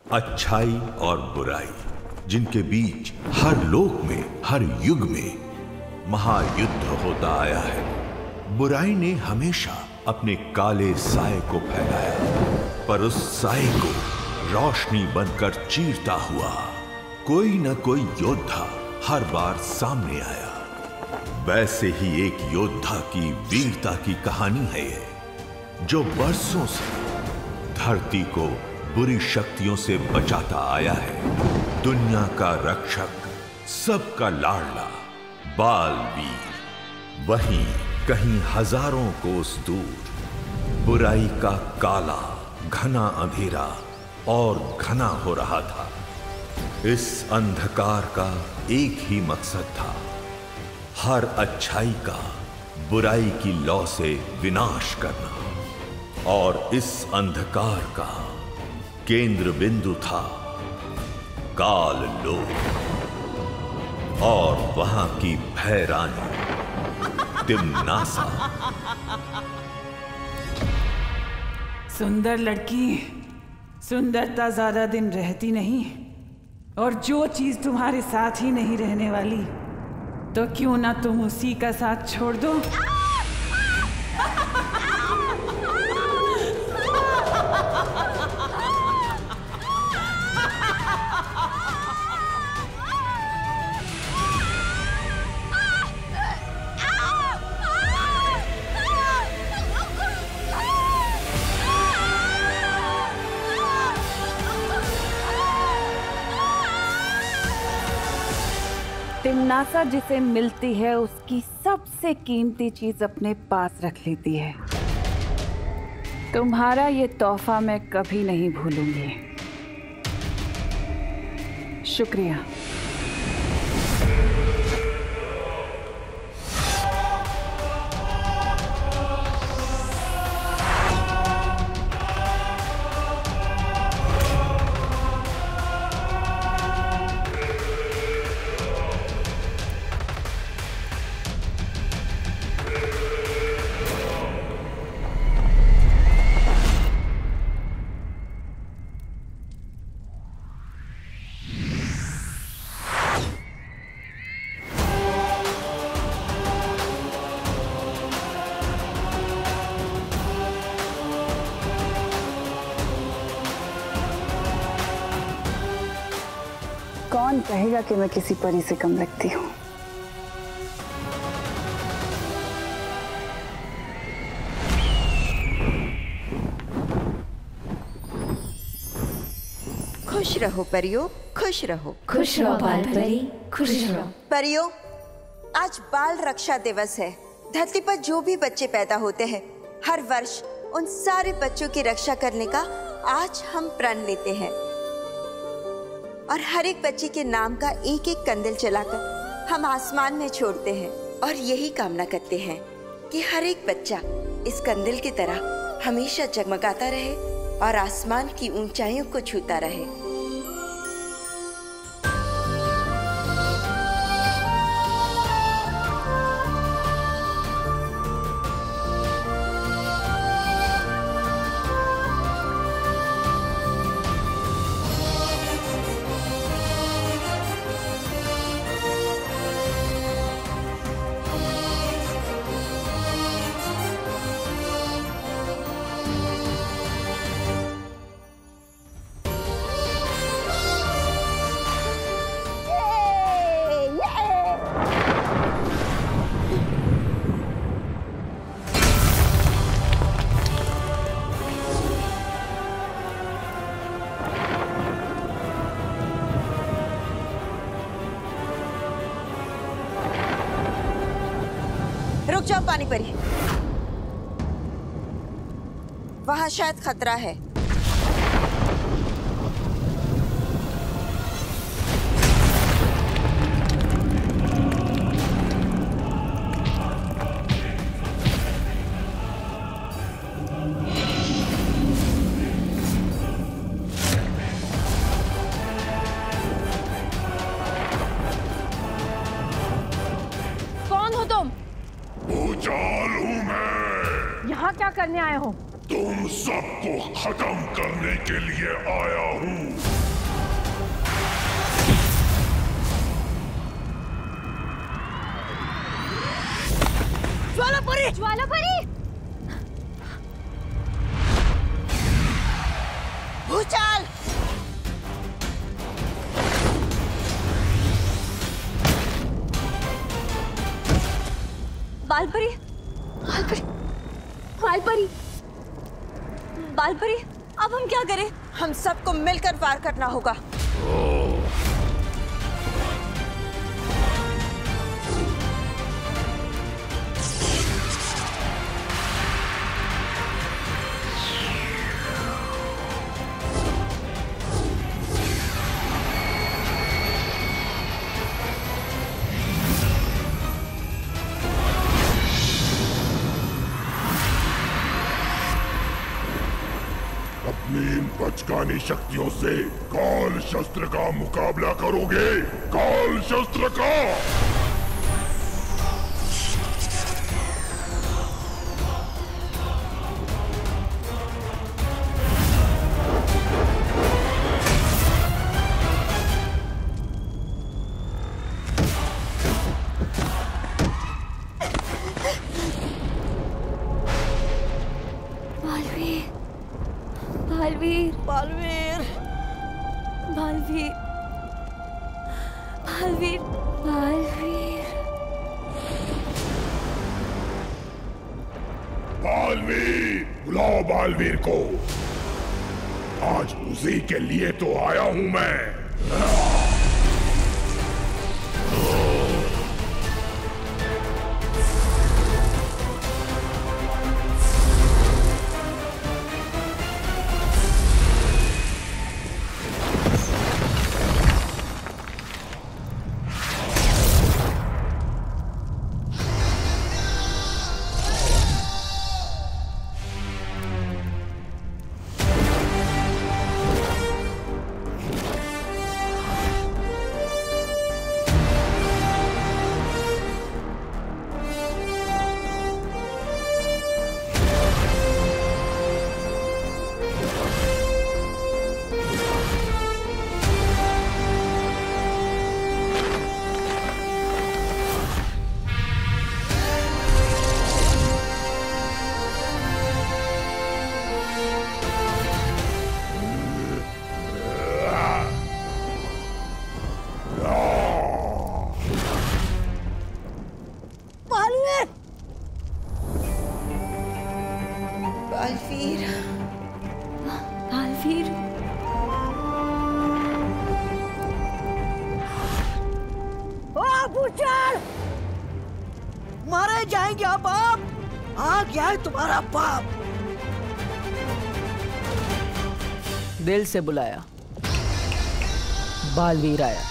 अच्छाई और बुराई, जिनके बीच हर लोक में, हर युग में महायुद्ध होता आया है। बुराई ने हमेशा अपने काले साए को फैलाया, पर उस साए को रोशनी बनकर चीरता हुआ कोई न कोई योद्धा हर बार सामने आया। वैसे ही एक योद्धा की वीरता की कहानी है ये, जो बरसों से धरती को बुरी शक्तियों से बचाता आया है। दुनिया का रक्षक, सबका लाडला बालवीर। वहीं कहीं हजारों कोस दूर बुराई का काला घना अंधेरा और घना हो रहा था। इस अंधकार का एक ही मकसद था, हर अच्छाई का बुराई की लौ से विनाश करना। और इस अंधकार का केंद्र बिंदु था काल लोक और वहां की भय रानी तिम्नासा। सुंदर लड़की, सुंदरता ज्यादा दिन रहती नहीं, और जो चीज तुम्हारे साथ ही नहीं रहने वाली, तो क्यों ना तुम उसी का साथ छोड़ दो। तिम्नासा जिसे मिलती है उसकी सबसे कीमती चीज अपने पास रख लेती है। तुम्हारा ये तोहफा मैं कभी नहीं भूलूंगी। शुक्रिया। कौन कहेगा कि मैं किसी परी से कम लगती हूँ। खुश रहो परियों, खुश रहो। खुश रहो बाल परी, खुश रहो। परियों, आज बाल रक्षा दिवस है। धरती पर जो भी बच्चे पैदा होते हैं, हर वर्ष उन सारे बच्चों की रक्षा करने का आज हम प्रण लेते हैं, और हर एक बच्चे के नाम का एक एक कंदील जलाकर हम आसमान में छोड़ते हैं, और यही कामना करते हैं कि हर एक बच्चा इस कंदील की तरह हमेशा जगमगाता रहे और आसमान की ऊंचाइयों को छूता रहे। रुक जाओ पानी परी, वहां शायद खतरा है। कौन हो तुम? भूचाल हूँ मैं। यहाँ क्या करने आए हो? तुम सबको खत्म करने के लिए आया हूँ। परी! ज्वाला परी! भूचाल! बालपरी, बालपरी, बालपरी, बालपरी, अब हम क्या करें? हम सबको मिलकर वार करना होगा। इन बचकानी शक्तियों से काल शस्त्र का मुकाबला करोगे? काल शस्त्र का! बालवीर, बालवीर, बालवीर, बालवीर, बालवीर, बालवीर! बुलाओ बालवीर को। आज उसी के लिए तो आया हूं मैं। बालवीर, बालवीर, ओ भूचाल! मारे जाएंगे आप! आ गया है तुम्हारा बाप। दिल से बुलाया, बालवीर आया।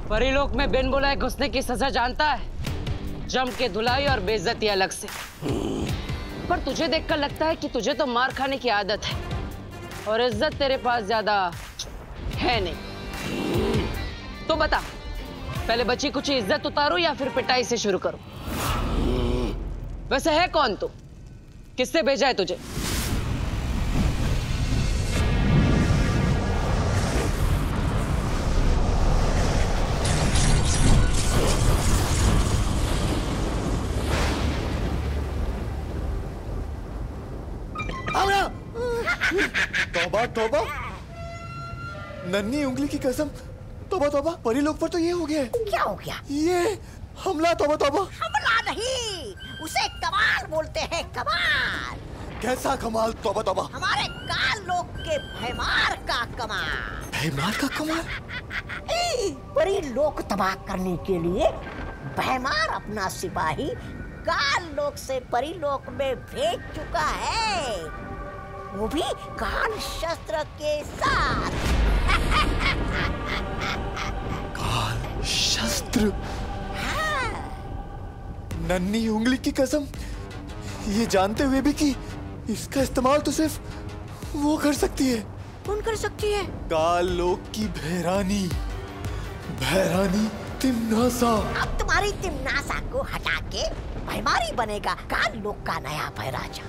परीलोक में बिन बुलाए घुसने की सजा जानता है? जम के धुलाई और बेइज्जती अलग से। पर तुझे देखकर लगता है कि तुझे तो मार खाने की आदत है और इज्जत तेरे पास ज्यादा है नहीं। तो बता, पहले बची कुछ इज्जत उतारो या फिर पिटाई से शुरू करो? वैसे है कौन तू? किससे भेजा है तुझे? तौबा तौबा, नन्ही उंगली की कसम, तौबा तौबा, परी लोग पर तो ये हो गया है। क्या हो गया? ये हमला, तौबा तौबा। हमला नहीं, उसे कमाल बोलते हैं, कमाल। कैसा कमाल? तौबा तौबा। हमारे काल लोग के भयमार का कमाल। भयमार का कमाल? परी लोक तबाह करने के लिए भयमार अपना सिपाही काल लोक से परी लोक में भेज चुका है, वो भी काल शस्त्र के साथ। काल शस्त्र? हाँ। नन्ही उंगली की कसम, ये जानते हुए भी कि इसका इस्तेमाल तो सिर्फ वो कर सकती है। कौन कर सकती है? काल लोक की भैरानी। भैरानी तिम्नासा। अब तुम्हारी तिम्नासा को हटा के भैमारी बनेगा काल लोक का नया भैराजा।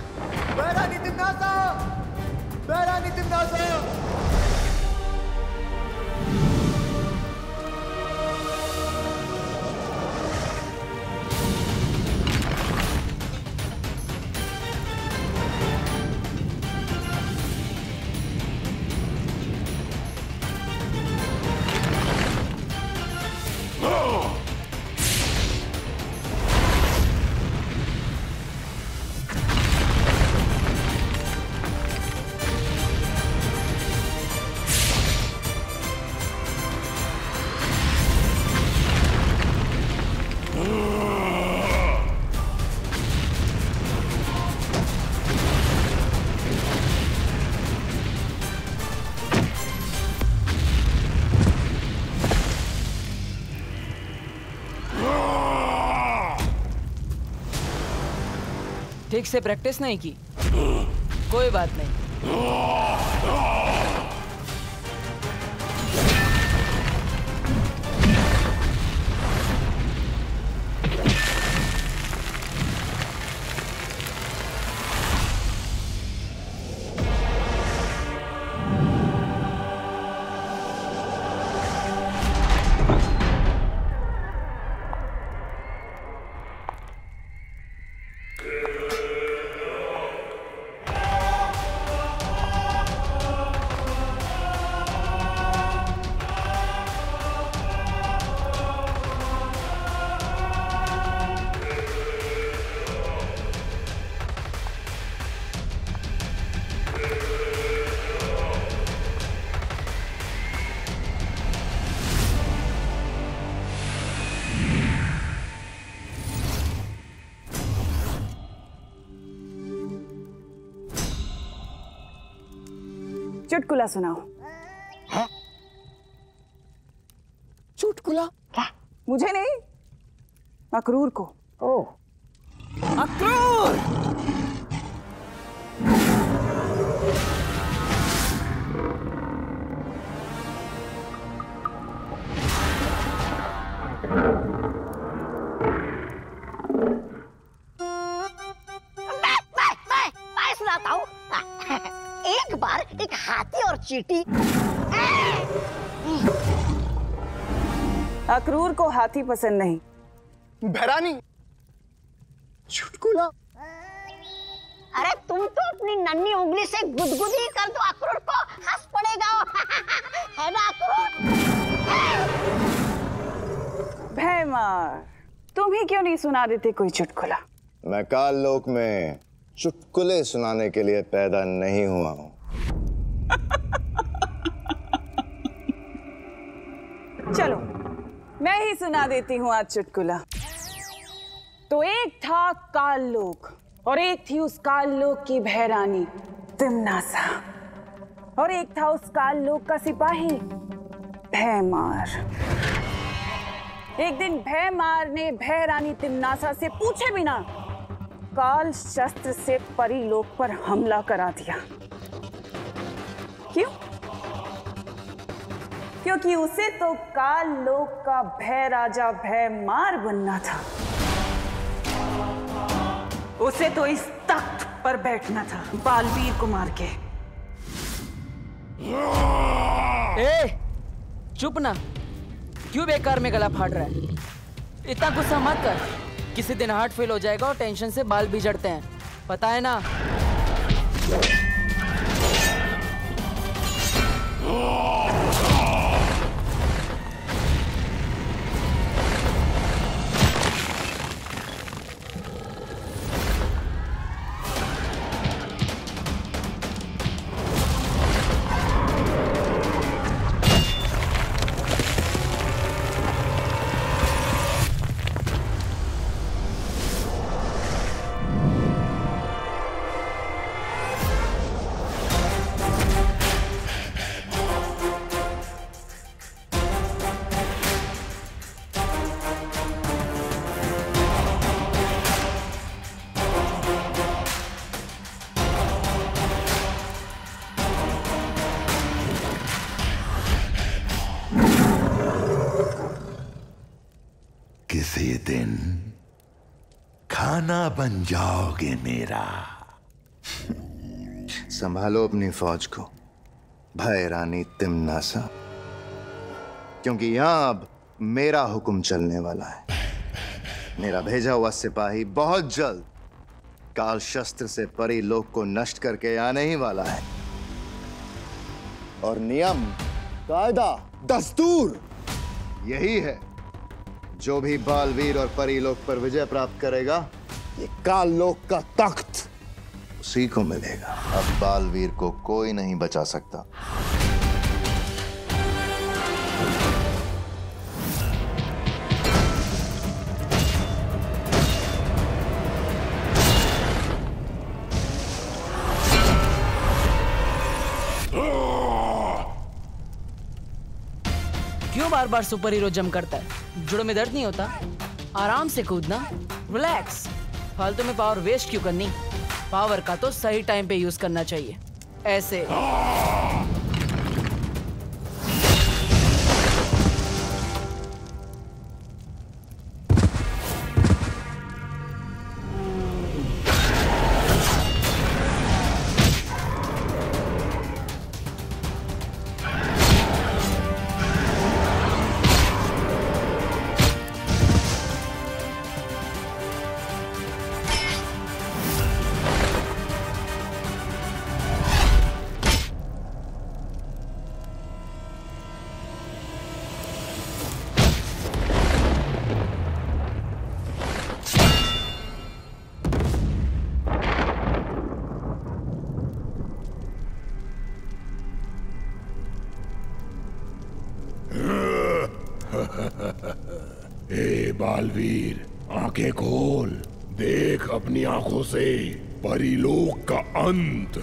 भैरानी तिम्नासा, भैरानी तिम्नासा। ठीक से प्रैक्टिस नहीं की, कोई बात नहीं। चुटकुला सुनाओ। है? चुटकुला? क्या? मुझे नहीं, अक्रूर को। ओह, अक्रूर! मैं सुनाता हूँ। एक बार एक हाथी और चींटी। अक्रूर को हाथी पसंद नहीं। भैरानी, चुटकुला। अरे तुम तो अपनी नन्ही उंगली से गुदगुदी कर दो, अक्रूर को हंस पड़ेगा। है ना अक्रूर? भैमार, तुम ही क्यों नहीं सुना देते कोई चुटकुला? मैं काल लोक में चुटकुले सुनाने के लिए पैदा नहीं हुआ हूं। चलो मैं ही सुना देती हूँ आज चुटकुला। तो एक था काल लोक और एक थी उस काल लोक की भैरानी तिम्नासा, और एक था उस काल लोक का सिपाही भैमार। एक दिन भैमार ने भैरानी तिम्नासा से पूछे बिना काल शस्त्र से परीलोक पर हमला करा दिया। क्यों? क्योंकि उसे तो काल लोक का भय राजा भैमार बनना था। उसे तो इस तख्त पर बैठना था बालवीर को मार के। ए, चुप ना, क्यों बेकार में गला फाड़ रहा है? इतना गुस्सा मत कर, किसी दिन हार्ट फेल हो जाएगा और टेंशन से बाल बिगड़ते हैं, पता है ना? दिन खाना बन जाओगे मेरा। संभालो अपनी फौज को भय रानी तिम्नासा, क्योंकि यहां अब मेरा हुक्म चलने वाला है। मेरा भेजा हुआ सिपाही बहुत जल्द काल शस्त्र से परी लोक को नष्ट करके आने ही वाला है। और नियम, कायदा, दस्तूर यही है, जो भी बालवीर और परी लोक पर विजय प्राप्त करेगा, ये काल लोक का तख्त उसी को मिलेगा। अब बालवीर को कोई नहीं बचा सकता। क्यों बार बार सुपर हीरो जंप करता है? जुड़ों में दर्द नहीं होता? आराम से कूदना, रिलैक्स। फालतू में पावर वेस्ट क्यों करनी? पावर का तो सही टाइम पे यूज करना चाहिए, ऐसे। ए बालवीर, आंखें खोल, देख अपनी आंखों से परीलोक का अंत।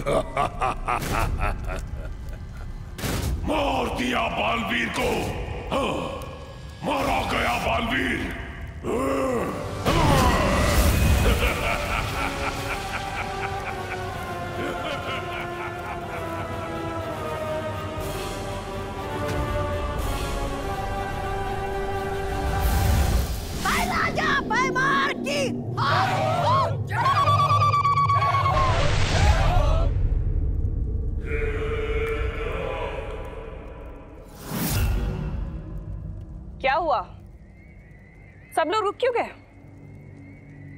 मार दिया बालवीर को। मारा गया बालवीर। क्या हुआ? सब लोग रुक क्यों गए?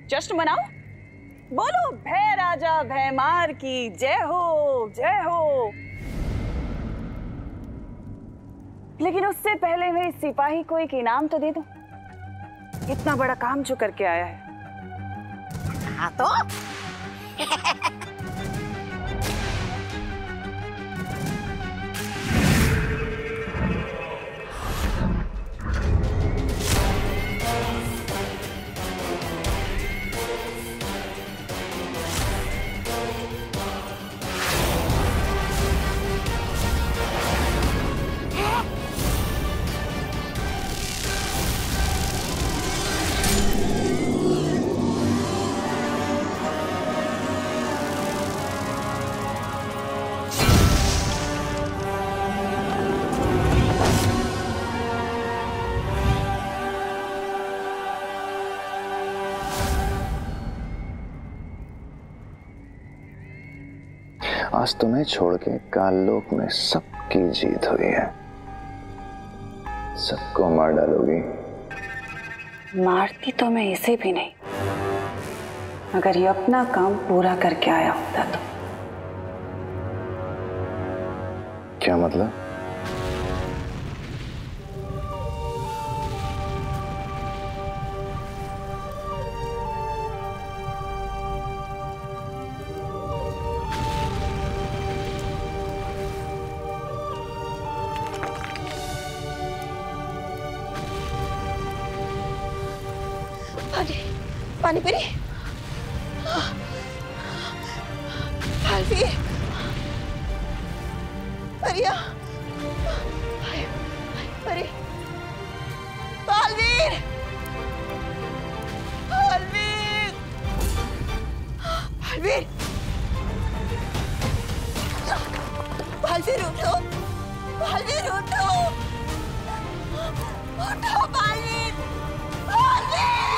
जश्न मनाओ, बोलो भय राजा भयमार की जय हो, जय हो। लेकिन उससे पहले मेरे सिपाही को एक इनाम तो दे दो, इतना बड़ा काम जो करके आया है। हाँ तो आज तुम्हें छोड़ के काललोक में सबकी जीत हुई है। सबको मार डालोगी? मारती तो मैं इसे भी नहीं, अगर ये अपना काम पूरा करके आया होता तो। क्या मतलब? पानी परी, बालवीर, परिया, परी, बालवीर, बालवीर, बालवीर, बालवीर उठो, बालवीर उठो, उठो बालवीर, बालवीर।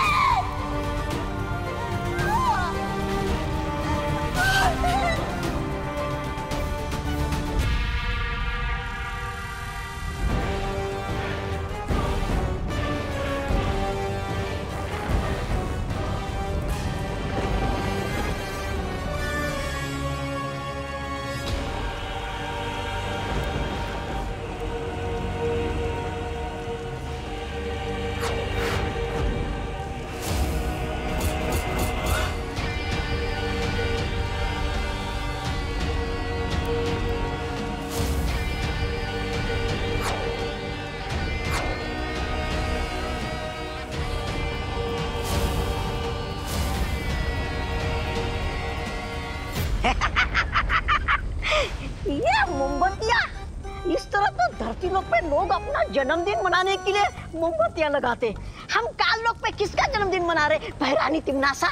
धरती लोक पे लोग अपना जन्मदिन मनाने के लिए मोमबत्तियां लगाते, हम काल लोक पे किसका जन्मदिन मना रहे? भैरानी तिमनासा।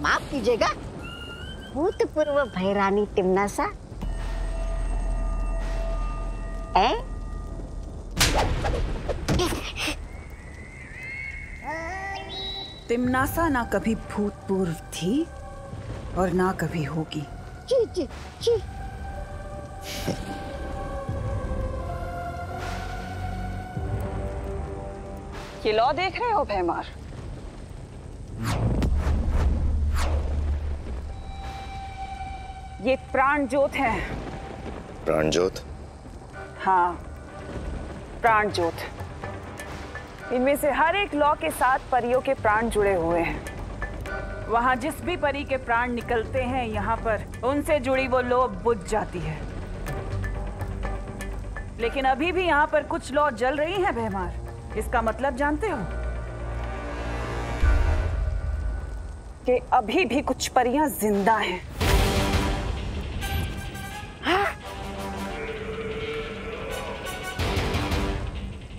माफ कीजिएगा, भूतपूर्व भैरानी तिमनासा। तिमनासा ना कभी भूतपूर्व थी और ना कभी होगी। जी जी जी। ये लौ देख रहे हो भैमार? ये प्राण ज्योत है। प्राण ज्योत? हाँ, प्राण ज्योत। इनमें से हर एक लौ के साथ परियों के प्राण जुड़े हुए हैं। वहां जिस भी परी के प्राण निकलते हैं यहाँ पर, उनसे जुड़ी वो लौ बुझ जाती है। लेकिन अभी भी यहाँ पर कुछ लौ जल रही हैं भैमार। इसका मतलब जानते हो? कि अभी भी कुछ परियां जिंदा हैं।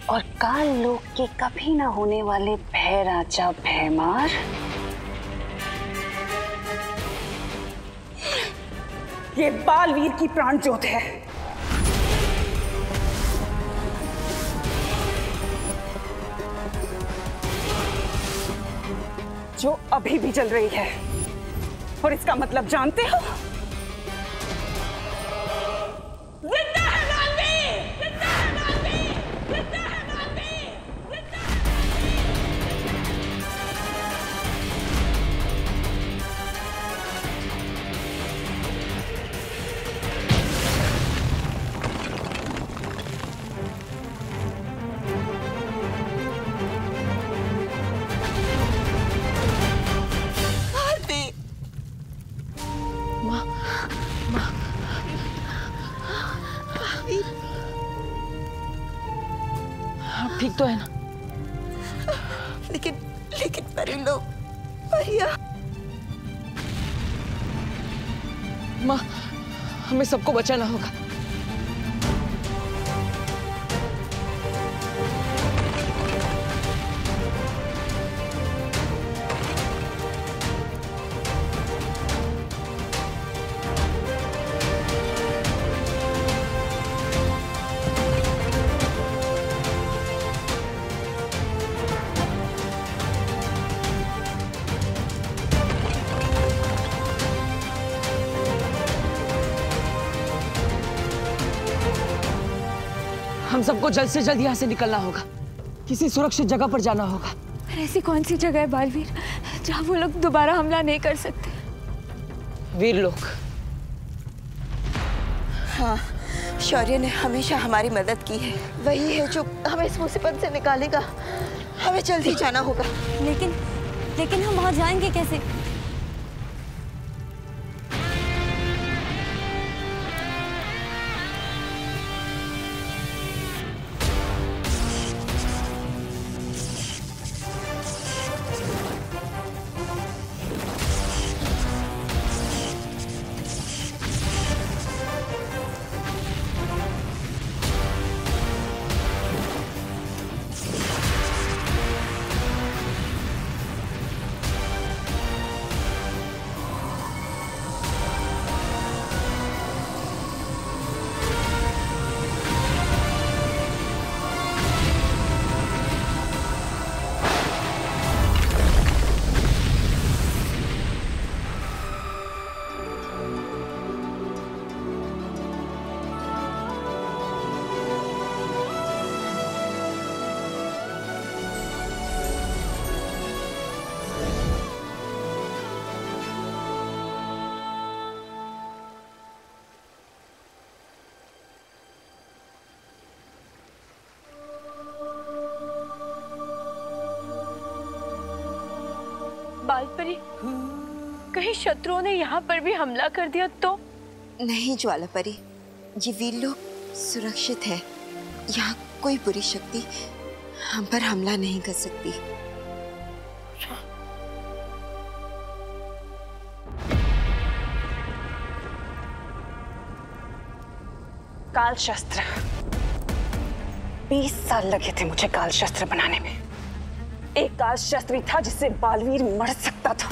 और काल लोक के कभी ना होने वाले भय राजा भैमार ये बालवीर की प्राण ज्योत है। जो अभी भी जल रही है। और इसका मतलब जानते हो? जिंदा है बालवीर! जिंदा है बालवीर! जिंदा है बालवीर! जिंदा है! ठीक तो है ना? लेकिन परी लोग, भैया। माँ, हमें सबको बचाना होगा। हम सबको जल्द से जल्द यहाँ से निकलना होगा। किसी सुरक्षित जगह पर जाना होगा। ऐसी कौन सी जगह है बालवीर जहाँ वो लोग दोबारा हमला नहीं कर सकते? वीरलोक। हाँ, शौर्य ने हमेशा हमारी मदद की है। वही है जो हमें इस मुसीबत से निकालेगा। हमें जल्दी जाना होगा। लेकिन हम वहाँ जाएंगे कैसे? बालपरी, कहीं शत्रुओं ने यहाँ पर भी हमला कर दिया तो? नहीं ज्वालापरी, ये वीरलोक सुरक्षित है। यहाँ कोई बुरी शक्ति हम पर हमला नहीं कर सकती। काल शस्त्र। 20 साल लगे थे मुझे काल शस्त्र बनाने में। एक काल शस्त्र था जिससे बालवीर मर सकता था।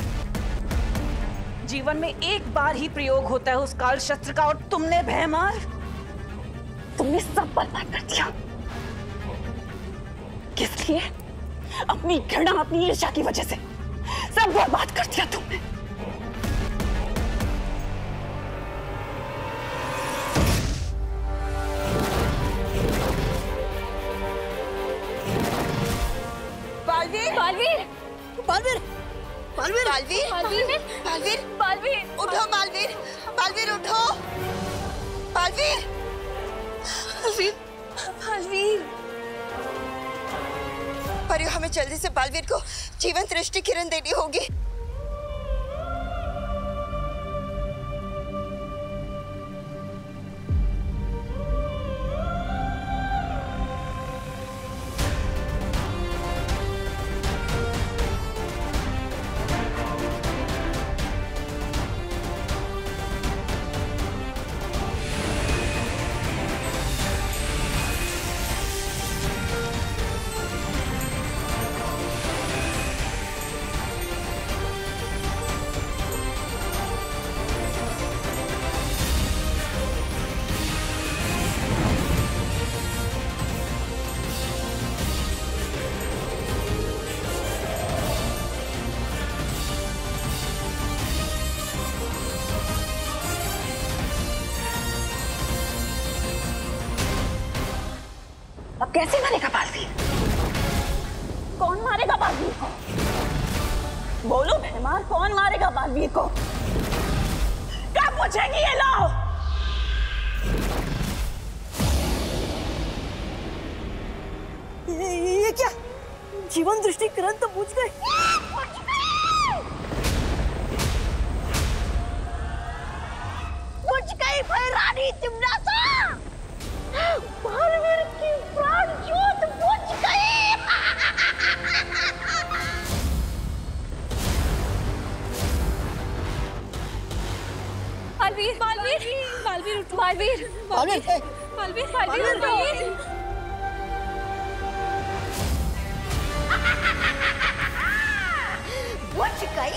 जीवन में एक बार ही प्रयोग होता है उस काल शस्त्र का, और तुमने भयमार, तुमने सब बर्बाद कर दिया। किस लिए? अपनी घृणा, अपनी ईर्ष्या की वजह से सब बर्बाद कर दिया तुमने। बालवीर, बालवीर, बालवीर, बालवीर, बालवीर, बालवीर, बालवीर, बालवीर, उठो बालवीर, बालवीर उठो, बालवीर, बालवीर, बालवीर। परियो, हमें जल्दी से बालवीर को जीवंत दृष्टि किरण देनी होगी। अब कैसे मारेगा बालवीर? कौन मारेगा बालवीर को? बोलो भैमार, कौन मारेगा बालवीर को? कब पूछेंगी ये लोग? ये क्या? जीवन दृष्टि किरण तो बुझ गई। बुझ गई भैरानी तिमनासा। बालवीर की प्राण ज्योत बुझ गई। बालवीर, बालवीर, बालवीर उठो, बालवीर, बालवीर, बालवीर, बालवीर उठो। बुझ गई।